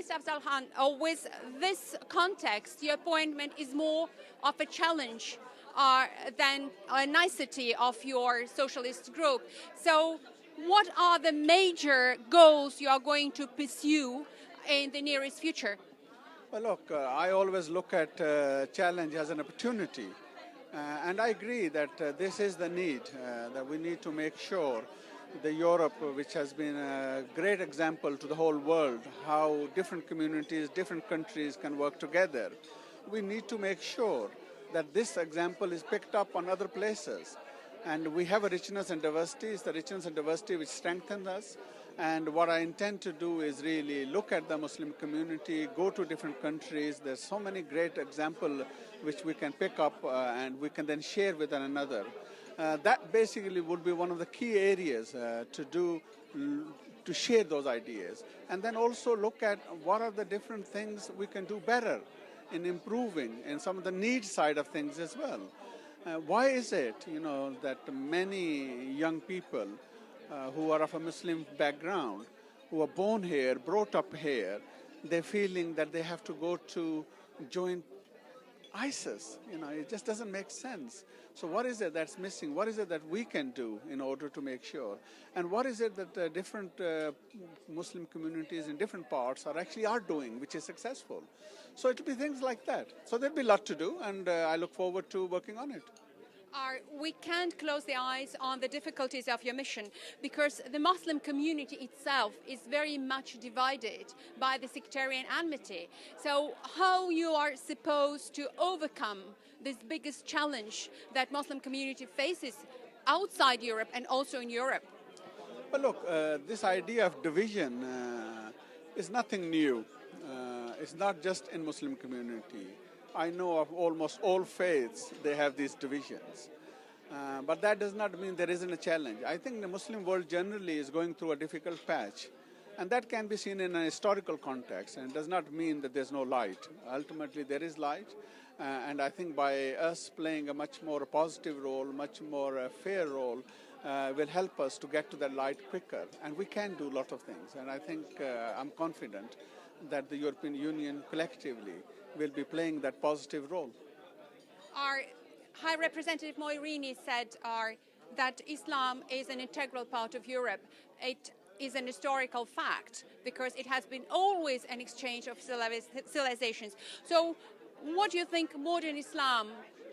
Mr. Afzal Khan, with this context, your appointment is more of a challenge than a nicety of your socialist group. So what are the major goals you are going to pursue in the nearest future? Well, look, I always look at challenge as an opportunity. And I agree that this is the need, that we need to make sure the Europe, which has been a great example to the whole world, how different communities, different countries can work together. We need to make sure that this example is picked up on other places. And we have a richness and diversity. It's the richness and diversity which strengthens us. And what I intend to do is really look at the Muslim community, go to different countries. There's so many great examples which we can pick up and we can then share with one another. That basically would be one of the key areas to share those ideas. And then also look at what are the different things we can do better in improving in some of the need side of things as well. Why is it, that many young people who are of a Muslim background, who are born here, brought up here, they're feeling that they have to go to join ISIS? It just doesn't make sense. So what is it that's missing? What is it that we can do in order to make sure? And what is it that different Muslim communities in different parts are doing, which is successful? So it'll be things like that. So there'll be a lot to do, and I look forward to working on it. We can't close the eyes on the difficulties of your mission, because the Muslim community itself is very much divided by the sectarian enmity. So how you are supposed to overcome this biggest challenge that Muslim community faces outside Europe and also in Europe? Well, look, this idea of division is nothing new. It's not just in Muslim community. I know of almost all faiths, they have these divisions. But that does not mean there isn't a challenge. I think the Muslim world generally is going through a difficult patch. And that can be seen in a historical context. And it does not mean that there's no light. Ultimately, there is light. And I think by us playing a much more positive role, much more fair role, will help us to get to that light quicker. And we can do a lot of things. And I think I'm confident that the European Union collectively will be playing that positive role. Our High Representative Mogherini said that Islam is an integral part of Europe. It is an historical fact because it has been always an exchange of civilizations. So what do you think modern Islam,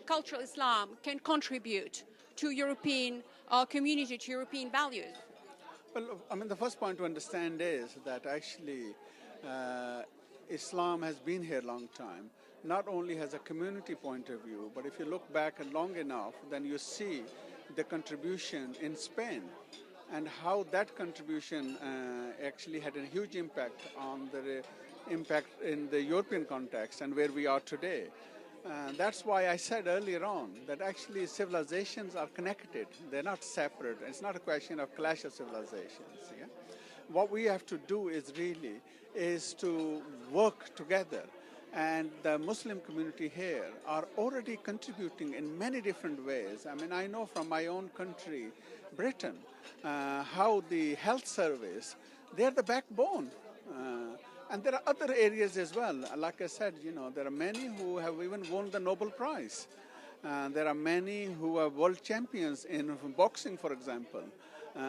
cultural Islam, can contribute to European community, to European values? Well, the first point to understand is that actually Islam has been here a long time, not only has a community point of view, but if you look back long enough, then you see the contribution in Spain and how that contribution actually had a huge impact on the impact in the European context and where we are today. That's why I said earlier on that actually civilizations are connected. They're not separate. It's not a question of clash of civilizations. Yeah? What we have to do is to work together. And the Muslim community here are already contributing in many different ways. I know from my own country, Britain, how the health service, they're the backbone. And there are other areas as well. Like I said, there are many who have even won the Nobel Prize. There are many who are world champions in boxing, for example.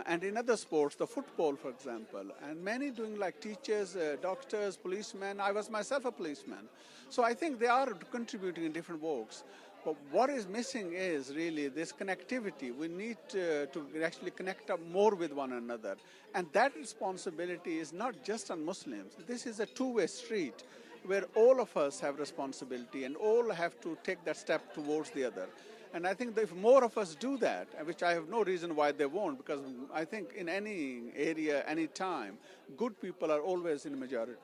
And in other sports, the football, for example, and many doing like teachers, doctors, policemen. I was myself a policeman. So I think they are contributing in different walks. But what is missing is really this connectivity. We need to actually connect up more with one another. And that responsibility is not just on Muslims. This is a two-way street where all of us have responsibility and all have to take that step towards the other. And I think that if more of us do that, which I have no reason why they won't, because I think in any area, any time, good people are always in the majority.